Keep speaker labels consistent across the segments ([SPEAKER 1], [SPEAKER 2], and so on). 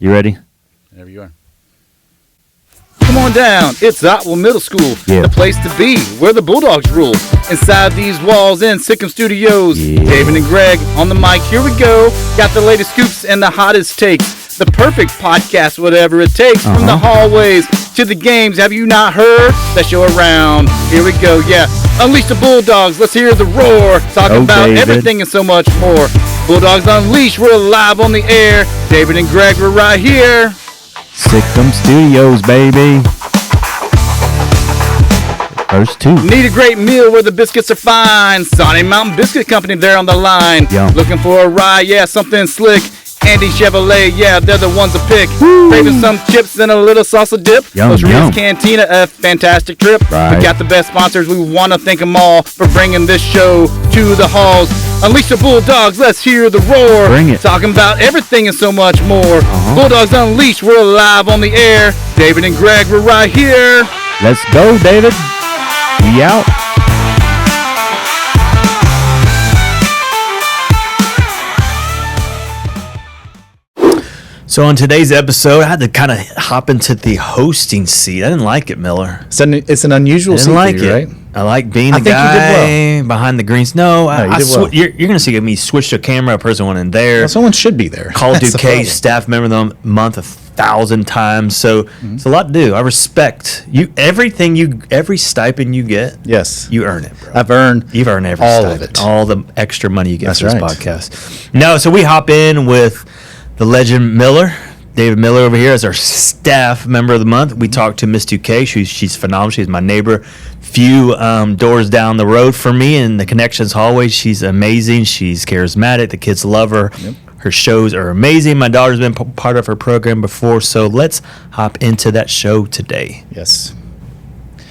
[SPEAKER 1] You ready?
[SPEAKER 2] Whenever you are. Come on down. It's Otwell Middle School, the place to be, where the Bulldogs rule. Inside these walls in Sikkim Studios, David and Greg on the mic. Here we go. Got the latest scoops and the hottest takes. The perfect podcast, whatever it takes. From the hallways to the games. Have you not heard that show around? Here we go. Yeah. Unleash the Bulldogs. Let's hear the roar. Talking about everything and so much more. Bulldogs Unleashed. We're live on the air. David and Greg, we're right here.
[SPEAKER 1] Sikkim Studios, baby. First two.
[SPEAKER 2] Need a great meal where the biscuits are fine. Sonic Mountain Biscuit Company there on the line.
[SPEAKER 1] Yum.
[SPEAKER 2] Looking for a ride, yeah, something slick. Andy Chevrolet, yeah, they're the ones to pick. Craving some chips and a little salsa dip.
[SPEAKER 1] Yum,
[SPEAKER 2] Los Rios
[SPEAKER 1] yum.
[SPEAKER 2] Cantina, a fantastic trip.
[SPEAKER 1] Right.
[SPEAKER 2] We got the best sponsors. We want to thank them all for bringing this show to the halls. Unleash the Bulldogs, let's hear the roar.
[SPEAKER 1] Bring it.
[SPEAKER 2] Talking about everything and so much more. Bulldogs Unleashed, we're live on the air. David and Greg, we're right here.
[SPEAKER 1] Let's go, David. We out. So on today's episode, I had to kind of hop into the hosting seat. I didn't like it, Miller.
[SPEAKER 3] It's an unusual seat
[SPEAKER 1] like
[SPEAKER 3] for you, right?
[SPEAKER 1] I like being the
[SPEAKER 3] think you
[SPEAKER 1] guy
[SPEAKER 3] did
[SPEAKER 1] behind the greens. No,
[SPEAKER 3] you did well.
[SPEAKER 1] you're going to see me switch the camera. A person went in there.
[SPEAKER 3] Well, someone should be there.
[SPEAKER 1] Call
[SPEAKER 3] That's the
[SPEAKER 1] Duque
[SPEAKER 3] problem.
[SPEAKER 1] staff member of the month 1,000 times. So it's a lot to do. I respect you. Every stipend you get.
[SPEAKER 3] Yes.
[SPEAKER 1] You earn it, bro.
[SPEAKER 3] You've
[SPEAKER 1] earned every
[SPEAKER 3] all
[SPEAKER 1] stipend,
[SPEAKER 3] of it.
[SPEAKER 1] all the extra money you get
[SPEAKER 3] That's
[SPEAKER 1] for this
[SPEAKER 3] right.
[SPEAKER 1] podcast. No, so we hop in with the legend Miller. David Miller over here as our staff member of the month. We talked to Miss Duque. She's phenomenal. She's my neighbor, few doors down the road from me in the Connections hallway. She's amazing. She's charismatic. The kids love her.
[SPEAKER 3] Yep.
[SPEAKER 1] Her shows are amazing. My daughter's been part of her program before, so let's hop into that show today.
[SPEAKER 3] Yes.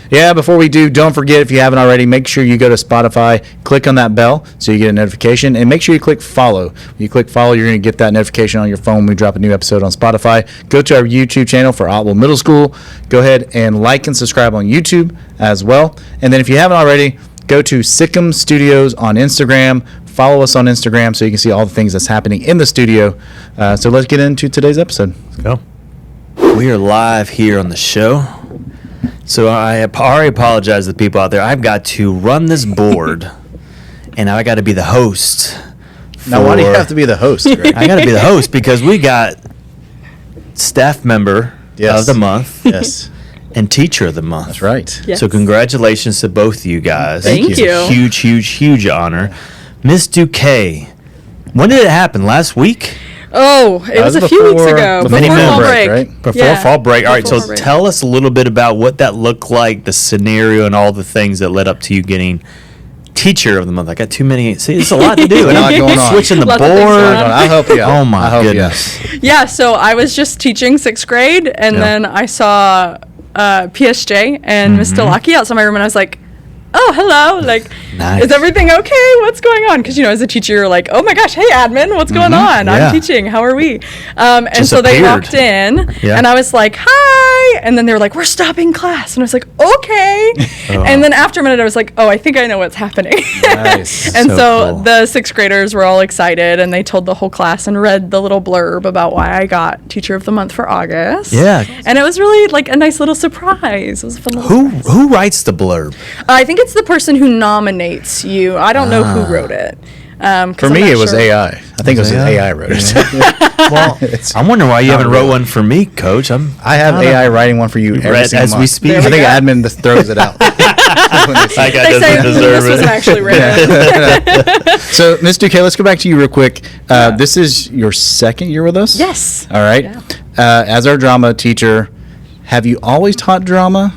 [SPEAKER 3] Yeah, before we do, don't forget, if you haven't already, make sure you go to Spotify, click on that bell so you get a notification, and make sure you click follow. When you click follow, you're going to get that notification on your phone when we drop a new episode on Spotify. Go to our YouTube channel for Otwell Middle School. Go ahead and like and subscribe on YouTube as well. And then if you haven't already, go to Sikkim Studios on Instagram. Follow us on Instagram so you can see all the things that's happening in the studio. So let's get into today's episode.
[SPEAKER 1] Go. We are live here on the show. So I already apologize to the people out there. I've got to run this board, and I got to be the host.
[SPEAKER 3] Now, why do you have to be the host, Greg?
[SPEAKER 1] I got to be the host because we got staff member of the month
[SPEAKER 3] Yes.
[SPEAKER 1] and teacher of the month.
[SPEAKER 3] That's right.
[SPEAKER 4] Yes.
[SPEAKER 1] So congratulations to both of you guys.
[SPEAKER 4] Thank you.
[SPEAKER 1] Huge, huge, huge honor. Miss Duque, when did it happen? Last week?
[SPEAKER 4] Oh, it was a few weeks ago.
[SPEAKER 1] before
[SPEAKER 4] Before fall break.
[SPEAKER 3] right?
[SPEAKER 1] Before
[SPEAKER 4] Yeah,
[SPEAKER 1] fall break. All right,
[SPEAKER 4] before
[SPEAKER 1] so
[SPEAKER 4] fall break.
[SPEAKER 1] tell us a little bit about what that looked like, the scenario, and all the things that led up to you getting teacher of the month. I got too many. See, it's a lot to do.
[SPEAKER 3] A lot going on.
[SPEAKER 1] Switching the
[SPEAKER 4] Lots of things
[SPEAKER 1] board.
[SPEAKER 4] going on.
[SPEAKER 3] I'll help you out.
[SPEAKER 1] Oh my
[SPEAKER 3] I'll help you
[SPEAKER 1] goodness.
[SPEAKER 4] Yeah, so I was just teaching 6th grade, and then I saw PSJ and Miss Delaki outside my room, and I was like, oh, hello. Like,
[SPEAKER 1] Nice.
[SPEAKER 4] is everything okay? What's going on? Because, as a teacher, you're like, oh my gosh, hey, admin, what's going on?
[SPEAKER 1] Yeah.
[SPEAKER 4] I'm teaching. How are we? And
[SPEAKER 1] Just
[SPEAKER 4] so they
[SPEAKER 1] appeared.
[SPEAKER 4] walked in,
[SPEAKER 1] Yeah.
[SPEAKER 4] and I was like, hi. And then they were like, we're stopping class. And I was like, okay. And then after a minute, I was like, oh, I think I know what's happening.
[SPEAKER 3] Nice.
[SPEAKER 4] And
[SPEAKER 1] So
[SPEAKER 4] so
[SPEAKER 1] cool.
[SPEAKER 4] the 6th graders were all excited, and they told the whole class and read the little blurb about why I got Teacher of the Month for August.
[SPEAKER 1] Yeah.
[SPEAKER 4] And it was really like a nice little surprise. It was a fun little surprise.
[SPEAKER 1] Who writes the blurb?
[SPEAKER 4] I think it's the person who nominates you. I don't know who wrote it. 'Cause
[SPEAKER 3] For
[SPEAKER 4] I'm
[SPEAKER 3] me,
[SPEAKER 4] not
[SPEAKER 3] it was
[SPEAKER 4] sure.
[SPEAKER 3] AI. I think it was AI wrote it.
[SPEAKER 1] Well, I'm wondering why you haven't
[SPEAKER 3] not
[SPEAKER 1] wrote
[SPEAKER 3] real.
[SPEAKER 1] one for me, Coach.
[SPEAKER 3] I have AI writing one for you every
[SPEAKER 1] read
[SPEAKER 3] single
[SPEAKER 1] as we
[SPEAKER 3] month.
[SPEAKER 1] speak.
[SPEAKER 3] I think
[SPEAKER 4] There we
[SPEAKER 3] admin just throws it out. When they see
[SPEAKER 1] That
[SPEAKER 3] it.
[SPEAKER 1] guy
[SPEAKER 4] They say
[SPEAKER 1] doesn't deserve
[SPEAKER 4] this wasn't
[SPEAKER 1] it.
[SPEAKER 4] actually written.
[SPEAKER 3] So, Ms. Duque, let's go back to you real quick. This is your second year with us?
[SPEAKER 4] Yes.
[SPEAKER 3] All right.
[SPEAKER 4] Yeah.
[SPEAKER 3] As our drama teacher, have you always taught drama?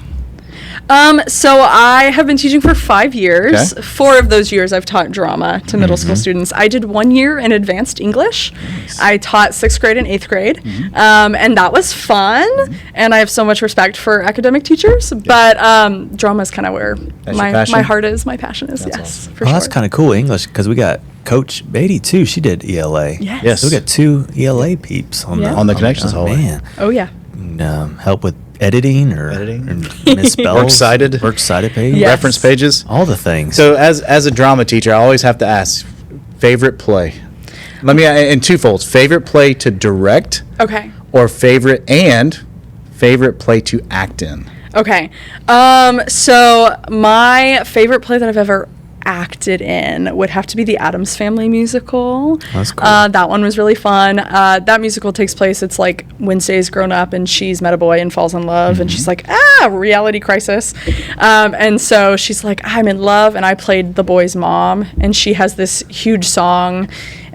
[SPEAKER 4] So I have been teaching for 5 years.
[SPEAKER 3] Okay.
[SPEAKER 4] 4 of those years I've taught drama to middle school students. I did 1 year in advanced English. I taught 6th grade and 8th grade. And that was fun. And I have so much respect for academic teachers. But drama is kind of where
[SPEAKER 3] That's your passion?
[SPEAKER 4] my heart is, my passion is.
[SPEAKER 3] That's
[SPEAKER 4] Yes,
[SPEAKER 3] awesome.
[SPEAKER 4] for
[SPEAKER 1] Oh,
[SPEAKER 4] sure.
[SPEAKER 1] that's kind of cool English because we got Coach Beatty too. She did ELA.
[SPEAKER 4] Yes.
[SPEAKER 3] Yes.
[SPEAKER 1] So we got 2 ELA peeps on
[SPEAKER 4] Yeah.
[SPEAKER 1] the
[SPEAKER 3] On the Connections hallway.
[SPEAKER 1] Man,
[SPEAKER 4] Oh, yeah.
[SPEAKER 1] and, help with editing or misspells,
[SPEAKER 3] Works cited.
[SPEAKER 1] works cited page,
[SPEAKER 4] Yes.
[SPEAKER 3] Reference pages?
[SPEAKER 1] all the things.
[SPEAKER 3] So, as a drama teacher, I always have to ask, favorite play? Let me in twofolds. Favorite play to direct
[SPEAKER 4] Okay.
[SPEAKER 3] or favorite play to act in?
[SPEAKER 4] Okay. So my favorite play that I've ever acted in would have to be the Addams Family musical.
[SPEAKER 1] That's cool.
[SPEAKER 4] That one was really fun. That musical takes place, it's like Wednesday's grown up and she's met a boy and falls in love and she's like, reality crisis. And so she's like, I'm in love, and I played the boy's mom, and she has this huge song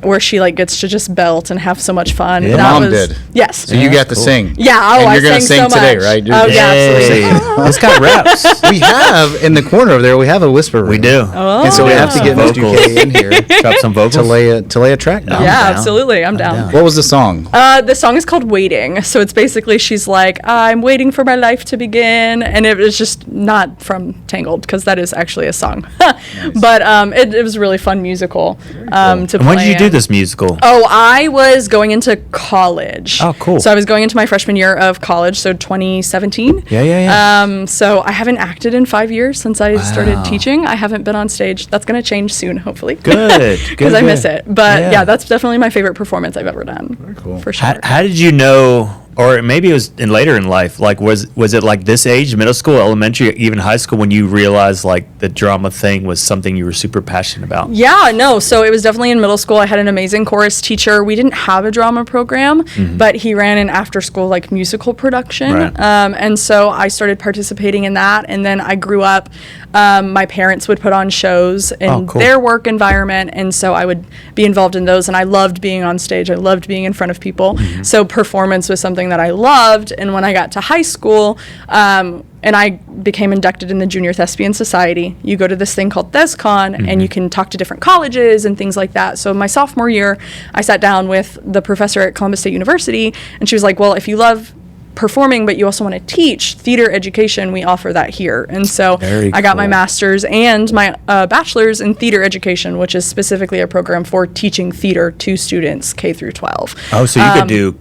[SPEAKER 4] where she like gets to just belt and have so much fun.
[SPEAKER 1] Yeah.
[SPEAKER 3] Your
[SPEAKER 4] That
[SPEAKER 3] mom
[SPEAKER 4] was,
[SPEAKER 3] did.
[SPEAKER 4] Yes.
[SPEAKER 3] So you got to
[SPEAKER 1] cool.
[SPEAKER 3] sing.
[SPEAKER 4] Yeah,
[SPEAKER 3] And
[SPEAKER 4] I
[SPEAKER 3] you're gonna
[SPEAKER 4] sang
[SPEAKER 3] sing
[SPEAKER 4] so
[SPEAKER 3] today,
[SPEAKER 4] much.
[SPEAKER 3] right?
[SPEAKER 4] Oh, yeah,
[SPEAKER 1] Yay.
[SPEAKER 4] absolutely.
[SPEAKER 1] It's got reps.
[SPEAKER 3] We have in the corner over there. We have a whisper room.
[SPEAKER 1] We do.
[SPEAKER 4] Oh.
[SPEAKER 3] And so we have to get
[SPEAKER 1] Some
[SPEAKER 3] Mr.
[SPEAKER 1] vocals.
[SPEAKER 3] K in here
[SPEAKER 1] Drop some vocals.
[SPEAKER 3] to lay a track down.
[SPEAKER 4] Yeah,
[SPEAKER 1] down.
[SPEAKER 4] absolutely. I'm down.
[SPEAKER 3] What was the song?
[SPEAKER 4] The song is called Waiting. So it's basically she's like, I'm waiting for my life to begin. And it was just not from Tangled, because that is actually a song. But it was a really fun musical to play.
[SPEAKER 1] And when did you do
[SPEAKER 4] in.
[SPEAKER 1] this musical?
[SPEAKER 4] Oh, I was going into college.
[SPEAKER 1] Oh, cool.
[SPEAKER 4] So I was going into my freshman year of college, so 2017.
[SPEAKER 1] Yeah.
[SPEAKER 4] So I haven't acted in 5 years since I started
[SPEAKER 1] Wow.
[SPEAKER 4] teaching. I haven't been on stage. That's going to change soon, hopefully.
[SPEAKER 1] Good.
[SPEAKER 4] Because I miss it. But
[SPEAKER 1] Yeah.
[SPEAKER 4] yeah, that's definitely my favorite performance I've ever done. Very
[SPEAKER 3] cool.
[SPEAKER 4] For sure.
[SPEAKER 1] How did you know, or maybe it was later in life, like was it like this age, middle school, elementary, even high school, when you realized like the drama thing was something you were super passionate about?
[SPEAKER 4] Yeah, no. So it was definitely in middle school. I had an amazing chorus teacher. We didn't have a drama program, but he ran an after school like musical production.
[SPEAKER 1] Right.
[SPEAKER 4] And so I started participating in that. And then I grew up, my parents would put on shows in
[SPEAKER 1] Oh, cool.
[SPEAKER 4] their work environment. And so I would be involved in those. And I loved being on stage. I loved being in front of people. So performance was something that I loved. And when I got to high school, and I became inducted in the Junior Thespian Society. You go to this thing called ThesCon, and you can talk to different colleges and things like that. So my sophomore year, I sat down with the professor at Columbus State University, and she was like, well, if you love performing, but you also want to teach theater education, we offer that here. And so
[SPEAKER 1] Very
[SPEAKER 4] I got my
[SPEAKER 1] cool.
[SPEAKER 4] master's and my bachelor's in theater education, which is specifically a program for teaching theater to students K through 12.
[SPEAKER 1] Oh, so you could do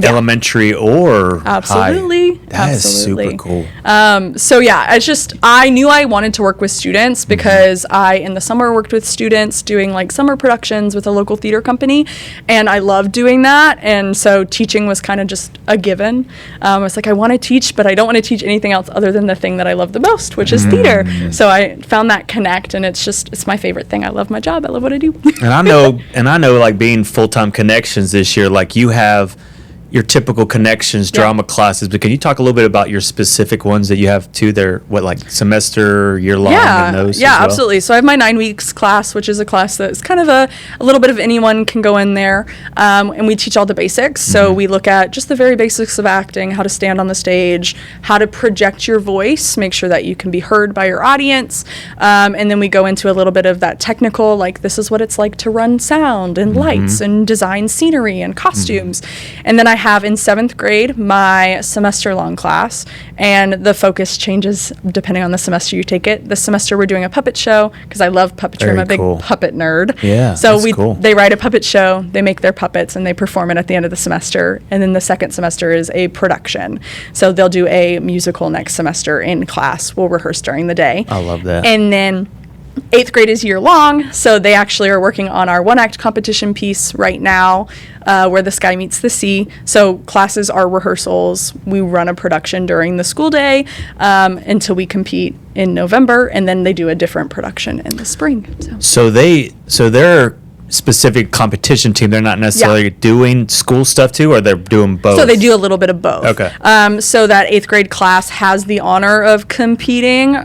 [SPEAKER 1] elementary or
[SPEAKER 4] Absolutely.
[SPEAKER 1] high. That is
[SPEAKER 4] Absolutely.
[SPEAKER 1] super cool.
[SPEAKER 4] So yeah, it's just, I knew I wanted to work with students because I, in the summer, worked with students doing like summer productions with a local theater company, and I loved doing that. And so teaching was kind of just a given. I was like, I want to teach, but I don't want to teach anything else other than the thing that I love the most, which is theater. So I found that connect, and it's my favorite thing. I love my job. I love what I do.
[SPEAKER 1] And I know like being full-time connections this year, like you have your typical connections drama classes, but can you talk a little bit about your specific ones that you have too? They're what, like semester, year long, and those?
[SPEAKER 4] Yeah,
[SPEAKER 1] as well?
[SPEAKER 4] absolutely. So I have my 9 weeks class, which is a class that's kind of a little bit of anyone can go in there. And we teach all the basics. So we look at just the very basics of acting, how to stand on the stage, how to project your voice, make sure that you can be heard by your audience. And then we go into a little bit of that technical, like this is what it's like to run sound and lights and design scenery and costumes. And then I have in 7th grade my semester long class, and the focus changes depending on the semester you take it. This semester we're doing a puppet show because I love puppetry.
[SPEAKER 1] Very
[SPEAKER 4] I'm a big
[SPEAKER 1] cool.
[SPEAKER 4] puppet nerd.
[SPEAKER 1] Yeah,
[SPEAKER 4] So
[SPEAKER 1] that's cool.
[SPEAKER 4] they write a puppet show, they make their puppets, and they perform it at the end of the semester. And then the second semester is a production. So they'll do a musical next semester in class. We'll rehearse during the day.
[SPEAKER 1] I love that.
[SPEAKER 4] And then 8th grade is year long, so they actually are working on our one act competition piece right now, where the sky meets the sea. So classes are rehearsals. We run a production during the school day until we compete in November, and then they do a different production in the spring.
[SPEAKER 1] So they're specific competition team. They're not necessarily doing school stuff too, or they're doing both.
[SPEAKER 4] So they do a little bit of both.
[SPEAKER 1] Okay.
[SPEAKER 4] So that 8th grade class has the honor of competing.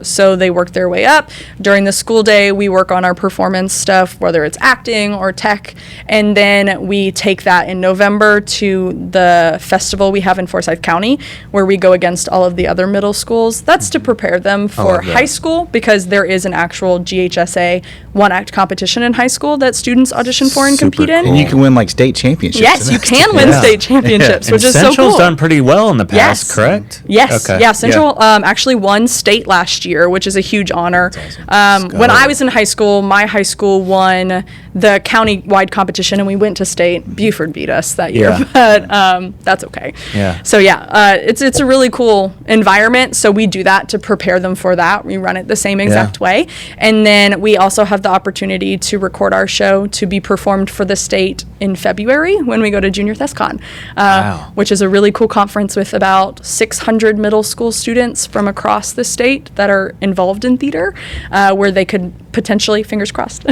[SPEAKER 4] So they work their way up. During the school day, we work on our performance stuff, whether it's acting or tech. And then we take that in November to the festival we have in Forsyth County, where we go against all of the other middle schools. That's to prepare them for
[SPEAKER 1] love that.
[SPEAKER 4] high school, because there is an actual GHSA one act competition in high school that students audition for and
[SPEAKER 1] Super
[SPEAKER 4] compete in.
[SPEAKER 1] cool.
[SPEAKER 3] And you can win like state championships.
[SPEAKER 4] Yes, you can win
[SPEAKER 1] Yeah.
[SPEAKER 4] state championships,
[SPEAKER 1] And
[SPEAKER 4] which is so
[SPEAKER 1] Central's
[SPEAKER 4] cool.
[SPEAKER 1] done pretty well in the past,
[SPEAKER 4] Yes.
[SPEAKER 1] correct?
[SPEAKER 4] Yes,
[SPEAKER 1] Okay.
[SPEAKER 4] yeah. Central actually won state last year, which is a huge honor. When I was in high school, my high school won the county-wide competition, and we went to state. Buford beat us that year,
[SPEAKER 1] Yeah.
[SPEAKER 4] but that's okay.
[SPEAKER 1] Yeah.
[SPEAKER 4] So yeah, it's a really cool environment. So we do that to prepare them for that. We run it the same exact way, and then we also have the opportunity to record our show to be performed for the state in February when we go to Junior ThesCon,
[SPEAKER 1] Wow.
[SPEAKER 4] which is a really cool conference with about 600 middle school students from across the state that are involved in theater, where they could potentially, fingers crossed,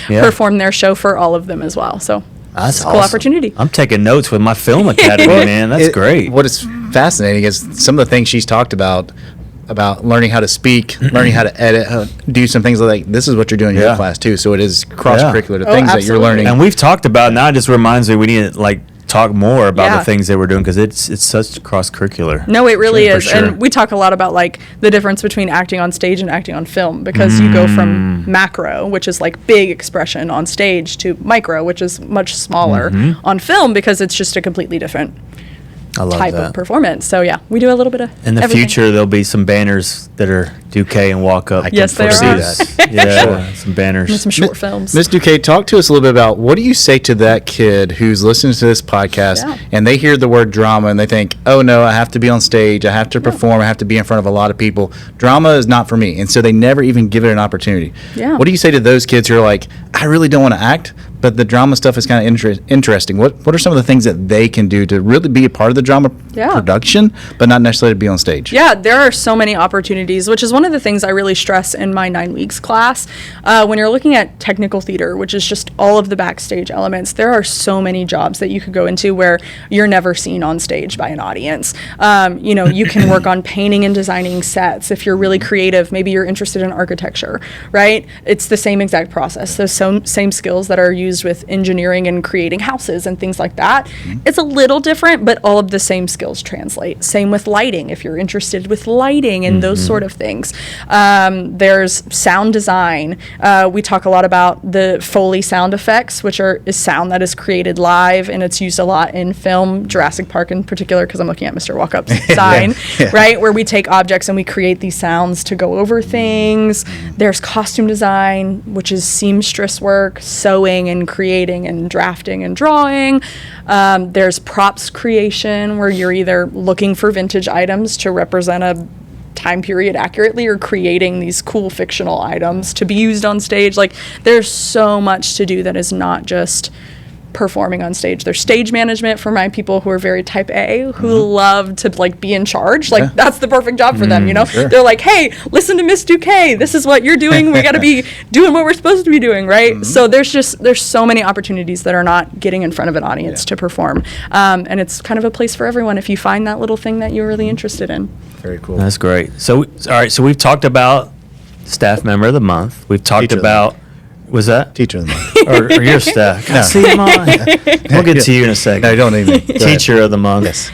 [SPEAKER 4] perform their show for all of them as well. So
[SPEAKER 1] That's
[SPEAKER 4] it's a cool
[SPEAKER 1] awesome.
[SPEAKER 4] opportunity.
[SPEAKER 1] I'm taking notes with my film academy, man. That's great.
[SPEAKER 3] What is fascinating is some of the things she's talked about learning how to speak, learning how to edit, how to do some things like this is what you're doing in your class too. So it is cross-curricular, the
[SPEAKER 4] Oh,
[SPEAKER 3] things that you're
[SPEAKER 4] absolutely.
[SPEAKER 3] learning.
[SPEAKER 1] And we've talked about, now it just reminds me we need to like talk more about
[SPEAKER 4] Yeah.
[SPEAKER 1] the things that we're doing because it's such cross-curricular.
[SPEAKER 4] No, it really
[SPEAKER 1] For
[SPEAKER 4] is.
[SPEAKER 1] sure.
[SPEAKER 4] And we talk a lot about like the difference between acting on stage and acting on film, because you go from macro, which is like big expression on stage, to micro, which is much smaller on film, because it's just a completely different
[SPEAKER 1] I love
[SPEAKER 4] type
[SPEAKER 1] that.
[SPEAKER 4] of performance. So yeah, we do a little bit of
[SPEAKER 1] In the
[SPEAKER 4] everything.
[SPEAKER 1] future, there'll be some banners that are Duque and walk up.
[SPEAKER 4] Yes, there
[SPEAKER 1] foresee
[SPEAKER 4] are.
[SPEAKER 1] that. Yeah, some banners.
[SPEAKER 4] And some short films.
[SPEAKER 3] Ms. Duque, talk to us a little bit about what do you say to that kid who's listening to this podcast
[SPEAKER 4] Yeah.
[SPEAKER 3] and they hear the word drama and they think, oh no, I have to be on stage, I have to perform, I have to be in front of a lot of people. Drama is not for me. And so they never even give it an opportunity.
[SPEAKER 4] Yeah.
[SPEAKER 3] What do you say to those kids who are like, I really don't want to act, but the drama stuff is kind of interesting? What are some of the things that they can do to really be a part of the drama production, but not necessarily to be on stage?
[SPEAKER 4] Yeah, there are so many opportunities, which is one of the things I really stress in my 9 weeks class. When you're looking at technical theater, which is just all of the backstage elements, there are so many jobs that you could go into where you're never seen on stage by an audience. You can work on painting and designing sets. If you're really creative, maybe you're interested in architecture, right? It's the same exact process. Those same skills that are used with engineering and creating houses and things like that. It's a little different, but all of the same skills translate. Same with lighting, if you're interested with lighting and those sort of things. There's sound design. We talk a lot about the Foley sound effects, which is sound that is created live, and it's used a lot in film, Jurassic Park in particular, because I'm looking at Mr. Walkup's sign, right, where we take objects and we create these sounds to go over things. There's costume design, which is seamstress work, sewing and creating and drafting and drawing. There's props creation, where you're either looking for vintage items to represent a time period accurately or creating these cool fictional items to be used on stage. Like, there's so much to do that is not just performing on stage. There's stage management for my people who are very type A, who love to like be in charge. Like that's the perfect job for them, you know?
[SPEAKER 3] Sure.
[SPEAKER 4] They're like, hey, listen to Miss Duque. This is what you're doing. We got to be doing what we're supposed to be doing, right? So there's so many opportunities that are not getting in front of an audience to perform. And it's kind of a place for everyone if you find that little thing that you're really interested in.
[SPEAKER 3] Very cool.
[SPEAKER 1] That's great. So, all right. So we've talked about staff member of the month. We've talked
[SPEAKER 3] Teacher of the
[SPEAKER 1] about. Was that?
[SPEAKER 3] Teacher of the month.
[SPEAKER 1] or your staff?
[SPEAKER 3] No.
[SPEAKER 1] See, come on. We'll get to you in a second.
[SPEAKER 3] No, don't even. Go ahead.
[SPEAKER 1] Teacher of the month.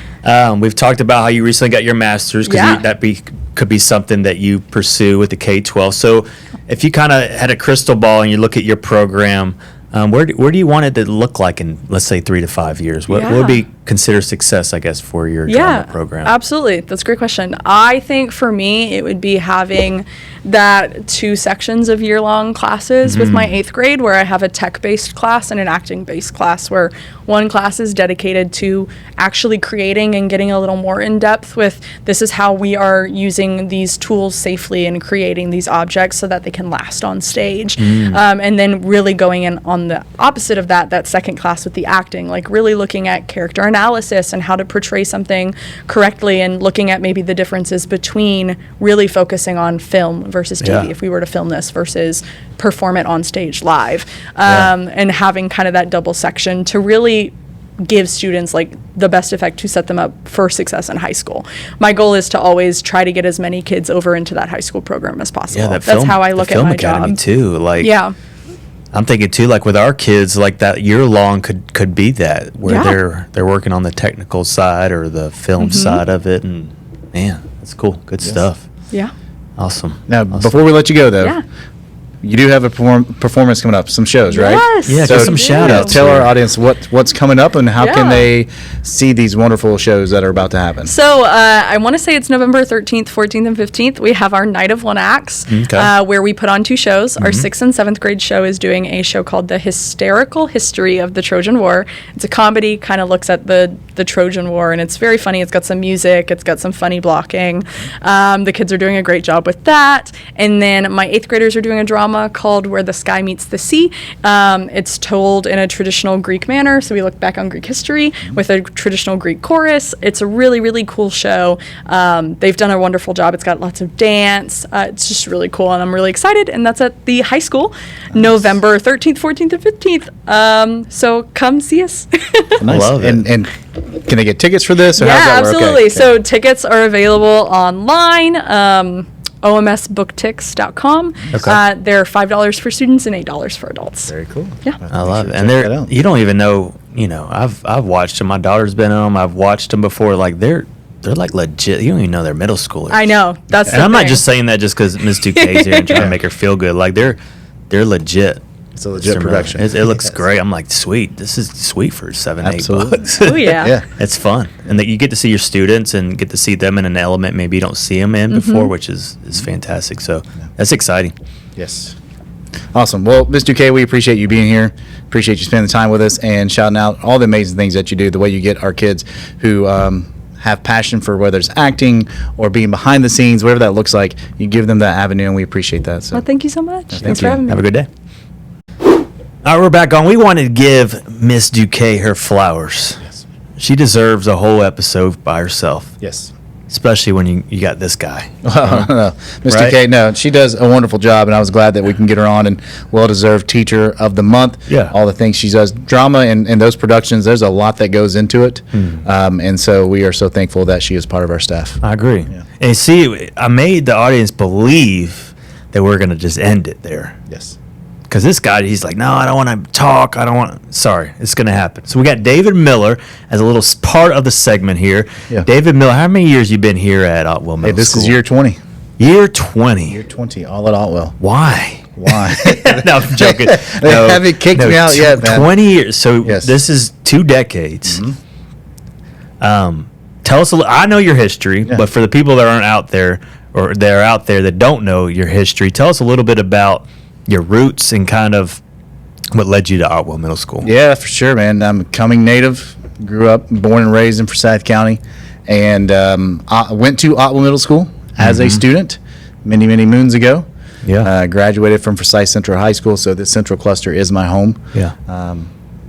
[SPEAKER 1] We've talked about how you recently got your master's because could be something that you pursue with the K-12. So, if you kind of had a crystal ball and you look at your program, where do you want it to look like in, let's say, 3 to 5 years? What would be considered success, I guess, for your drama program?
[SPEAKER 4] Absolutely. That's a great question. I think for me, it would be having that 2 sections of year-long classes with my 8th grade, where I have a tech-based class and an acting-based class, where one class is dedicated to actually creating and getting a little more in-depth with this is how we are using these tools safely and creating these objects so that they can last on stage. And then really going in on the opposite of that second class with the acting, like really looking at character analysis and how to portray something correctly, and looking at maybe the differences between really focusing on film versus TV, if we were to film this, versus perform it on stage live, and having kind of that double section to really give students like the best effect to set them up for success in high school. My goal is to always try to get as many kids over into that high school program as possible.
[SPEAKER 1] Yeah,
[SPEAKER 4] that's how I look at my
[SPEAKER 1] academy
[SPEAKER 4] job
[SPEAKER 1] too. Like,
[SPEAKER 4] yeah.
[SPEAKER 1] I'm thinking too, like with our kids, like that year long could be that where they're working on the technical side or the film side of it, and man, that's cool, good stuff.
[SPEAKER 4] Yeah.
[SPEAKER 1] Awesome.
[SPEAKER 3] Now, before we let you go, though,
[SPEAKER 4] Yeah.
[SPEAKER 3] you do have a performance coming up, some shows, right?
[SPEAKER 4] Yes.
[SPEAKER 1] Yeah,
[SPEAKER 3] So
[SPEAKER 1] give some shout outs.
[SPEAKER 3] Tell our audience what's coming up and how can
[SPEAKER 4] Yeah.
[SPEAKER 3] they see these wonderful shows that are about to happen.
[SPEAKER 4] So I want to say it's November 13th, 14th, and 15th. We have our Night of One Acts, where we put on 2 shows. Our 6th and 7th grade show is doing a show called The Hysterical History of the Trojan War. It's a comedy, kind of looks at the Trojan War, and it's very funny. It's got some music. It's got some funny blocking. The kids are doing a great job with that. And then my 8th graders are doing a drama called Where the Sky Meets the Sea. It's told in a traditional Greek manner, so we look back on Greek history with a traditional Greek chorus. It's a really, really cool show. They've done a wonderful job. It's got lots of dance. It's just really cool, and I'm really excited. And that's at the high school, November 13th, 14th, and 15th. So come see us.
[SPEAKER 3] Nice.
[SPEAKER 1] Love it.
[SPEAKER 3] And can they get tickets for this? Or how's
[SPEAKER 4] Yeah,
[SPEAKER 3] that work?
[SPEAKER 4] absolutely.
[SPEAKER 3] Okay.
[SPEAKER 4] So tickets are available online, omsbooktix.com.
[SPEAKER 1] Okay.
[SPEAKER 4] They're $5 for students and $8 for adults.
[SPEAKER 3] Very cool.
[SPEAKER 4] Yeah.
[SPEAKER 1] I love it.
[SPEAKER 3] Check
[SPEAKER 1] And
[SPEAKER 3] that out.
[SPEAKER 1] you don't even know, I've watched them. My daughter's been on them. I've watched them before. Like they're like legit. You don't even know they're middle schoolers.
[SPEAKER 4] I know. That's
[SPEAKER 1] And
[SPEAKER 4] the
[SPEAKER 1] I'm not
[SPEAKER 4] thing.
[SPEAKER 1] just saying that just because Miss Duque's here and trying to make her feel good. Like they're legit.
[SPEAKER 3] It's a legit production.
[SPEAKER 1] It looks
[SPEAKER 3] Yes.
[SPEAKER 1] great. I'm like, sweet. This is sweet for $7,
[SPEAKER 3] Absolutely.
[SPEAKER 1] $8.
[SPEAKER 4] Oh, yeah.
[SPEAKER 3] Yeah.
[SPEAKER 1] It's fun, and that you get to see your students and get to see them in an element maybe you don't see them in before, which is fantastic. So that's exciting.
[SPEAKER 3] Yes. Awesome. Well, Ms. Duque, we appreciate you being here. Appreciate you spending the time with us and shouting out all the amazing things that you do, the way you get our kids who have passion for whether it's acting or being behind the scenes, whatever that looks like, you give them that avenue, and we appreciate that. So
[SPEAKER 4] Well, thank you so much. Thanks
[SPEAKER 3] you.
[SPEAKER 4] for having me.
[SPEAKER 1] Have a good day. All right, we're back on. We wanted to give Miss Duque her flowers.
[SPEAKER 3] Yes.
[SPEAKER 1] She deserves a whole episode by herself,
[SPEAKER 3] Yes.
[SPEAKER 1] especially when you got this guy.
[SPEAKER 3] No. Ms.
[SPEAKER 1] Right?
[SPEAKER 3] Duque, no, she does a wonderful job, and I was glad that we can get her on, and well-deserved Teacher of the Month.
[SPEAKER 1] Yeah.
[SPEAKER 3] All the things she does. Drama and those productions, there's a lot that goes into it, and so we are so thankful that she is part of our staff.
[SPEAKER 1] I agree.
[SPEAKER 3] Yeah.
[SPEAKER 1] And see, I made the audience believe that we're going to just end it there.
[SPEAKER 3] Yes.
[SPEAKER 1] Because this guy, he's like, no, I don't want to talk. I don't want. Sorry, it's going to happen. So we got David Miller as a little part of the segment here.
[SPEAKER 3] Yeah.
[SPEAKER 1] David Miller, how many years you been here at Otwell Middle
[SPEAKER 3] Hey, this
[SPEAKER 1] School?
[SPEAKER 3] is year 20.
[SPEAKER 1] Year 20.
[SPEAKER 3] Year 20, all at Otwell.
[SPEAKER 1] Why?
[SPEAKER 3] Why?
[SPEAKER 1] No, I'm joking.
[SPEAKER 3] They haven't kicked me out yet, man.
[SPEAKER 1] 20 years. So
[SPEAKER 3] Yes.
[SPEAKER 1] this is 2 decades. Tell us a little. I know your history,
[SPEAKER 3] Yeah.
[SPEAKER 1] but for the people that aren't out there or they're out there that don't know your history, tell us a little bit about your roots and kind of what led you to Otwell Middle School.
[SPEAKER 3] Yeah, for sure, man. I'm a coming native. Grew up, born and raised in Forsyth County, and I went to Otwell Middle School as a student many, many moons ago.
[SPEAKER 1] Yeah.
[SPEAKER 3] Graduated from Forsyth Central High School, so this central cluster is my home.
[SPEAKER 1] Yeah.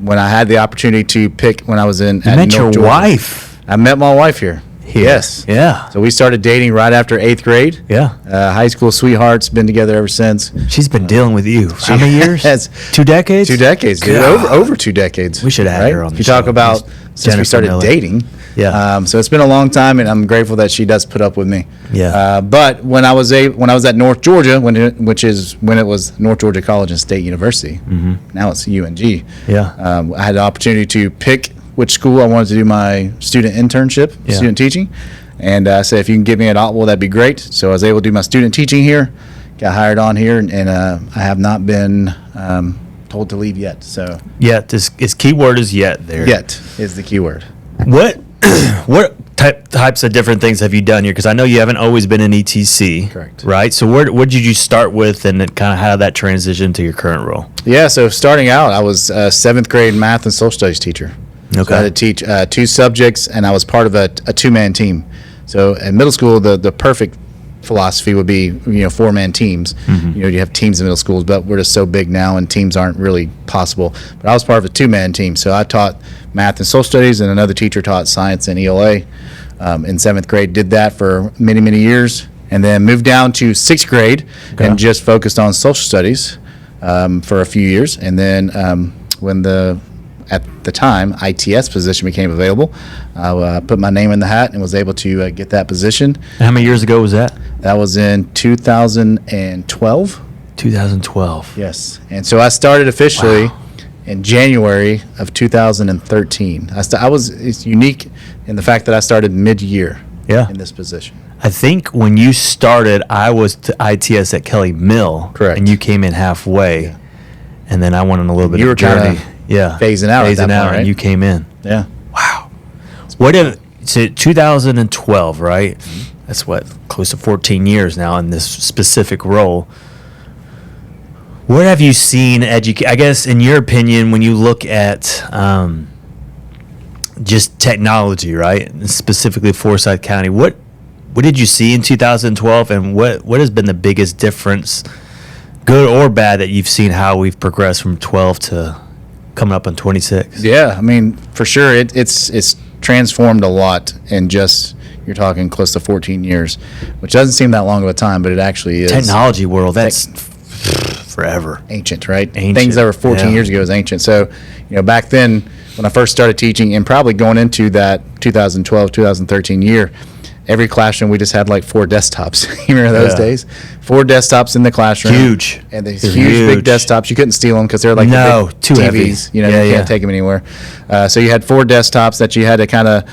[SPEAKER 3] When I had the opportunity to pick when I was in
[SPEAKER 1] You
[SPEAKER 3] at
[SPEAKER 1] met
[SPEAKER 3] North
[SPEAKER 1] your
[SPEAKER 3] Georgia,
[SPEAKER 1] wife.
[SPEAKER 3] I met my wife here. Yes.
[SPEAKER 1] Yeah.
[SPEAKER 3] So we started dating right after 8th grade.
[SPEAKER 1] Yeah.
[SPEAKER 3] High school sweethearts, been together ever since.
[SPEAKER 1] She's been dealing with you. How many years?
[SPEAKER 3] has
[SPEAKER 1] 2 decades?
[SPEAKER 3] 2 decades, dude.
[SPEAKER 1] God.
[SPEAKER 3] Over 2 decades.
[SPEAKER 1] We should have had her on
[SPEAKER 3] If
[SPEAKER 1] the
[SPEAKER 3] you talk
[SPEAKER 1] show.
[SPEAKER 3] about
[SPEAKER 1] Miss
[SPEAKER 3] since we
[SPEAKER 1] Jennifer
[SPEAKER 3] started
[SPEAKER 1] Miller.
[SPEAKER 3] dating.
[SPEAKER 1] Yeah.
[SPEAKER 3] So it's been a long time, and I'm grateful that she does put up with me.
[SPEAKER 1] Yeah.
[SPEAKER 3] But when I was at North Georgia, when it was North Georgia College and State University, now it's UNG.
[SPEAKER 1] Yeah.
[SPEAKER 3] I had the opportunity to pick which school I wanted to do my student internship,
[SPEAKER 1] Yeah.
[SPEAKER 3] student teaching, and I said if you can get me at Otwell, that'd be great. So I was able to do my student teaching here, got hired on here, and I have not been told to leave yet. So
[SPEAKER 1] Yet. This key word is yet there.
[SPEAKER 3] yet is the key word.
[SPEAKER 1] What types of different things have you done here? Because I know you haven't always been in ETC.
[SPEAKER 3] Correct.
[SPEAKER 1] Right? So what did you start with, and kind of how did that transition to your current role?
[SPEAKER 3] Yeah, so starting out, I was a 7th grade math and social studies teacher.
[SPEAKER 1] Okay.
[SPEAKER 3] So I had to teach 2 subjects, and I was part of a 2-man team. So in middle school, the perfect philosophy would be 4-man teams. You have teams in middle schools, but we're just so big now, and teams aren't really possible. But I was part of a 2-man team, so I taught math and social studies, and another teacher taught science and ELA. In 7th grade, did that for many, many years, and then moved down to 6th grade and just focused on social studies for a few years. And then when at the time, ITS position became available, I put my name in the hat and was able to get that position.
[SPEAKER 1] How many years ago was that?
[SPEAKER 3] That was in 2012.
[SPEAKER 1] 2012.
[SPEAKER 3] Yes. And so I started officially in January of 2013. It's unique in the fact that I started mid-year
[SPEAKER 1] Yeah.
[SPEAKER 3] in this position.
[SPEAKER 1] I think when you started, I was to ITS at Kelly Mill.
[SPEAKER 3] Correct.
[SPEAKER 1] And you came in halfway.
[SPEAKER 3] Yeah.
[SPEAKER 1] And then I went on a little bit
[SPEAKER 3] You
[SPEAKER 1] of
[SPEAKER 3] were
[SPEAKER 1] a journey.
[SPEAKER 3] kinda
[SPEAKER 1] Yeah.
[SPEAKER 3] phasing out at that point, right?
[SPEAKER 1] and you came in.
[SPEAKER 3] Yeah.
[SPEAKER 1] Wow. What if, so 2012, right? That's what, close to 14 years now in this specific role. What have you seen I guess, in your opinion, when you look at just technology, right? And specifically Forsyth County, what did you see in 2012, and what has been the biggest difference, good or bad, that you've seen how we've progressed from 12 to coming up on 26?
[SPEAKER 3] Yeah, I mean, for sure, it's transformed a lot in just, you're talking close to 14 years, which doesn't seem that long of a time, but it actually is.
[SPEAKER 1] Technology world, that's forever.
[SPEAKER 3] Ancient, right?
[SPEAKER 1] Ancient,
[SPEAKER 3] Things that were 14
[SPEAKER 1] yeah.
[SPEAKER 3] years ago is ancient. So, back then, when I first started teaching, and probably going into that 2012, 2013 year, every classroom we just had like 4 desktops. You remember those
[SPEAKER 1] Yeah.
[SPEAKER 3] days? 4 desktops in the classroom.
[SPEAKER 1] Huge.
[SPEAKER 3] And these
[SPEAKER 1] They're
[SPEAKER 3] huge big
[SPEAKER 1] huge.
[SPEAKER 3] desktops. You couldn't steal them because they're like
[SPEAKER 1] No,
[SPEAKER 3] the big
[SPEAKER 1] too heavy.
[SPEAKER 3] TVs.
[SPEAKER 1] Yeah,
[SPEAKER 3] you
[SPEAKER 1] yeah.
[SPEAKER 3] can't take them anywhere. So you had 4 desktops that you had to kind of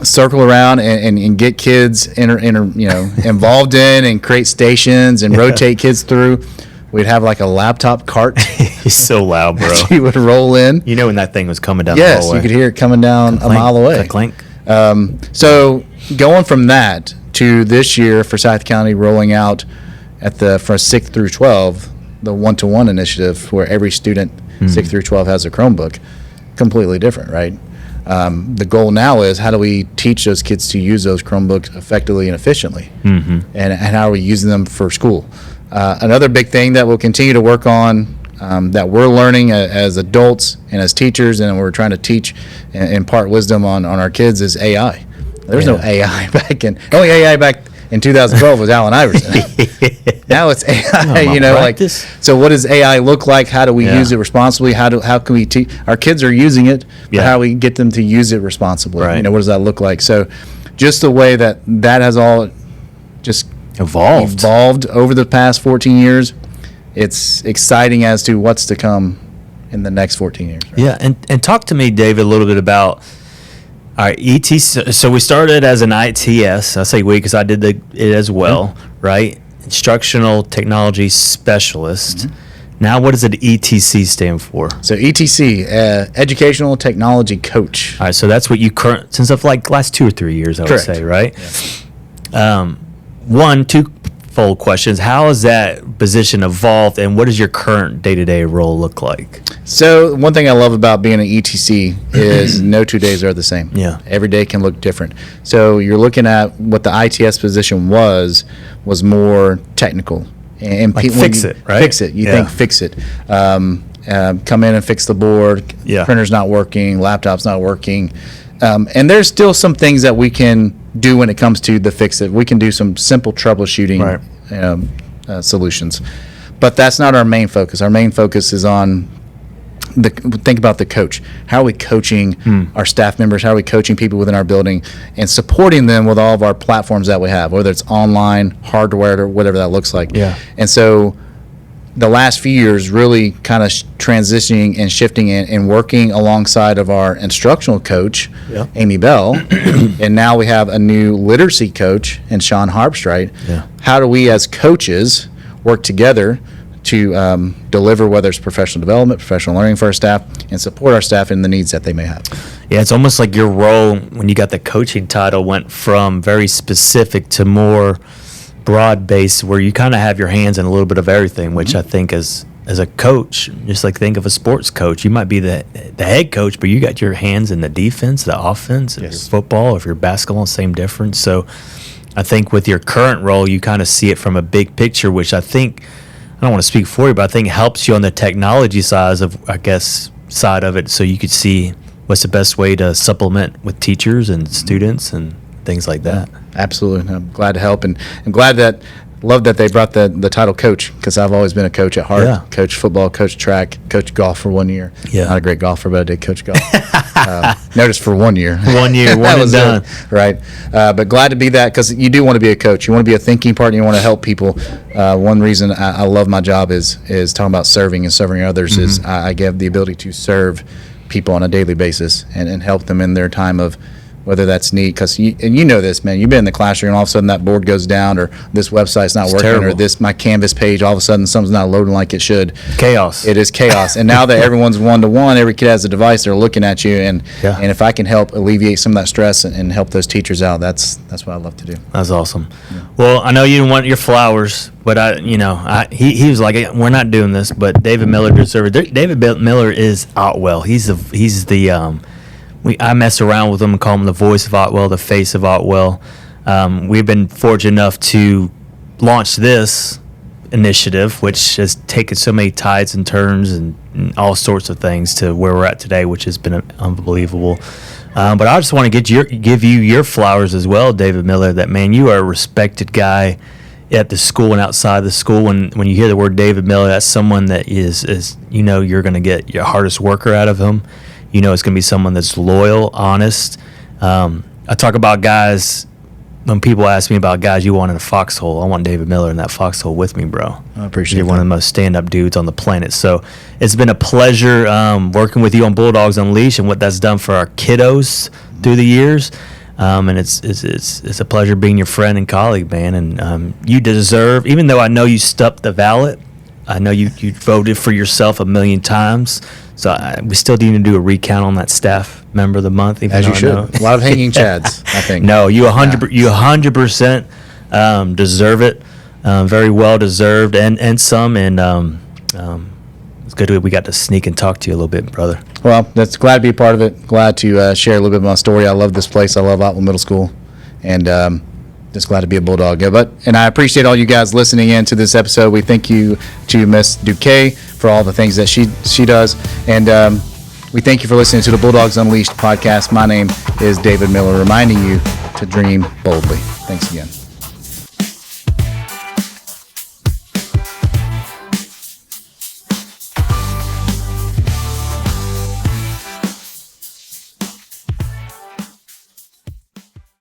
[SPEAKER 3] circle around and get kids involved in, and create stations and rotate kids through. We'd have like a laptop cart
[SPEAKER 1] He's so loud, bro.
[SPEAKER 3] that you would roll in.
[SPEAKER 1] You know when that thing was coming down the
[SPEAKER 3] Yes,
[SPEAKER 1] hallway.
[SPEAKER 3] you could hear it coming down a mile away.
[SPEAKER 1] Clink.
[SPEAKER 3] So going from that to this year for South County rolling out for 6th through 12, the one-to-one initiative where every student 6th through 12 has a Chromebook, completely different, right? The goal now is how do we teach those kids to use those Chromebooks effectively and efficiently, and how are we using them for school? Another big thing that we'll continue to work on, that we're learning as adults and as teachers, and we're trying to teach and impart wisdom on our kids, is AI. There's no AI only AI back in 2012 was Allen Iverson. Now it's AI,
[SPEAKER 1] practice.
[SPEAKER 3] so what does AI look like? How do we
[SPEAKER 1] Yeah.
[SPEAKER 3] use it responsibly? How can we teach? Our kids are using it, but
[SPEAKER 1] Yeah.
[SPEAKER 3] how do we get them to use it responsibly?
[SPEAKER 1] Right.
[SPEAKER 3] What does that look like? So just the way that has all just evolved over the past 14 years, it's exciting as to what's to come in the next 14 years. Right?
[SPEAKER 1] Yeah, and talk to me, David, a little bit about our ETC. So we started as an ITS. I say we because I did it as well, right? Instructional Technology Specialist. Now, what does an ETC stand for?
[SPEAKER 3] So ETC, Educational Technology Coach.
[SPEAKER 1] All right, so that's what you since of like last 2 or 3 years, I
[SPEAKER 3] Correct.
[SPEAKER 1] would say, right? Twofold questions. How has that position evolved, and what does your current day-to-day role look like?
[SPEAKER 3] So one thing I love about being an ETC is no 2 days are the same.
[SPEAKER 1] Yeah.
[SPEAKER 3] Every day can look different. So you're looking at what the ITS position was more technical. And
[SPEAKER 1] Like
[SPEAKER 3] when
[SPEAKER 1] fix
[SPEAKER 3] you
[SPEAKER 1] it, right?
[SPEAKER 3] Fix it. You
[SPEAKER 1] Yeah.
[SPEAKER 3] think fix it. Come in and fix the board.
[SPEAKER 1] Yeah.
[SPEAKER 3] Printer's not working. Laptop's not working. And there's still some things that we can do when it comes to the fix it. We can do some simple troubleshooting solutions. But that's not our main focus. Our main focus is on think about the coach. How are we coaching our staff members? How are we coaching people within our building and supporting them with all of our platforms that we have, whether it's online, hardware, or whatever that looks like.
[SPEAKER 1] Yeah.
[SPEAKER 3] And so the last few years really kind of transitioning and shifting and working alongside of our instructional coach,
[SPEAKER 1] Yeah.
[SPEAKER 3] Amy Bell, and now we have a new literacy coach in Sean Harpstreit.
[SPEAKER 1] Yeah.
[SPEAKER 3] How do we as coaches work together to deliver, whether it's professional development, professional learning for our staff, and support our staff in the needs that they may have?
[SPEAKER 1] Yeah, it's almost like your role when you got the coaching title went from very specific to more broad-based, where you kind of have your hands in a little bit of everything, which I think as a coach, just like think of a sports coach, you might be the head coach, but you got your hands in the defense, the offense, if you're football, if you're basketball, same difference. So I think with your current role, you kind of see it from a big picture, which I think, I don't want to speak for you, but I think helps you on the technology side of it, so you could see what's the best way to supplement with teachers and students and things like that.
[SPEAKER 3] Absolutely. I'm glad to help, and I'm glad love that they brought the title coach, because I've always been a coach at heart.
[SPEAKER 1] Yeah.
[SPEAKER 3] Coach football, coach track, coach golf for 1 year.
[SPEAKER 1] Yeah.
[SPEAKER 3] Not a great golfer, but I did coach golf. Notice for 1 year.
[SPEAKER 1] 1 year,
[SPEAKER 3] That
[SPEAKER 1] one and
[SPEAKER 3] was
[SPEAKER 1] done.
[SPEAKER 3] it, right? But glad to be that, because you do want to be a coach. You want to be a thinking partner. You want to help people. One reason I love my job is talking about serving and serving others. Is I get the ability to serve people on a daily basis and help them in their time of whether that's neat, because you know this, man. You've been in the classroom, and all of a sudden that board goes down, or this website's not working,
[SPEAKER 1] terrible.
[SPEAKER 3] or this my Canvas page, all of a sudden something's not loading like it should.
[SPEAKER 1] Chaos.
[SPEAKER 3] It is chaos. And now that everyone's one-to-one, every kid has a device, they're looking at you, and if I can help alleviate some of that stress and help those teachers out, that's what I love to do.
[SPEAKER 1] That's awesome. Yeah. Well, I know you didn't want your flowers, but he was like, we're not doing this, but David Miller deserves it. David Miller is Otwell. He's the I mess around with him and call him the voice of Otwell, the face of Otwell. We've been fortunate enough to launch this initiative, which has taken so many tides and turns and all sorts of things to where we're at today, which has been unbelievable. But I just want to give you your flowers as well, David Miller. That, man, you are a respected guy at the school and outside the school. When you hear the word David Miller, that's someone that is you're going to get your hardest worker out of him. It's going to be someone that's loyal, honest. I talk about guys, when people ask me about guys you want in a foxhole, I want David Miller in that foxhole with me, bro.
[SPEAKER 3] I appreciate
[SPEAKER 1] You're
[SPEAKER 3] that.
[SPEAKER 1] one of the most stand-up dudes on the planet. So it's been a pleasure working with you on Bulldogs Unleashed and what that's done for our kiddos through the years. And it's a pleasure being your friend and colleague, man. And you deserve, even though I know you stuffed the ballot, I know you voted for yourself 1,000,000 times. So we still need to do a recount on that staff member of the month.
[SPEAKER 3] As you should. A lot of hanging chads, I think.
[SPEAKER 1] No, you 100% deserve it. Very well deserved, and some. And it's good we got to sneak and talk to you a little bit, brother.
[SPEAKER 3] Well, that's glad to be a part of it. Glad to share a little bit of my story. I love this place. I love Otwell Middle School, and just glad to be a Bulldog. And I appreciate all you guys listening in to this episode. We thank you to Miss Duque for all the things that she does, and we thank you for listening to the Bulldogs Unleashed podcast. My name is David Miller, reminding you to dream boldly. Thanks again.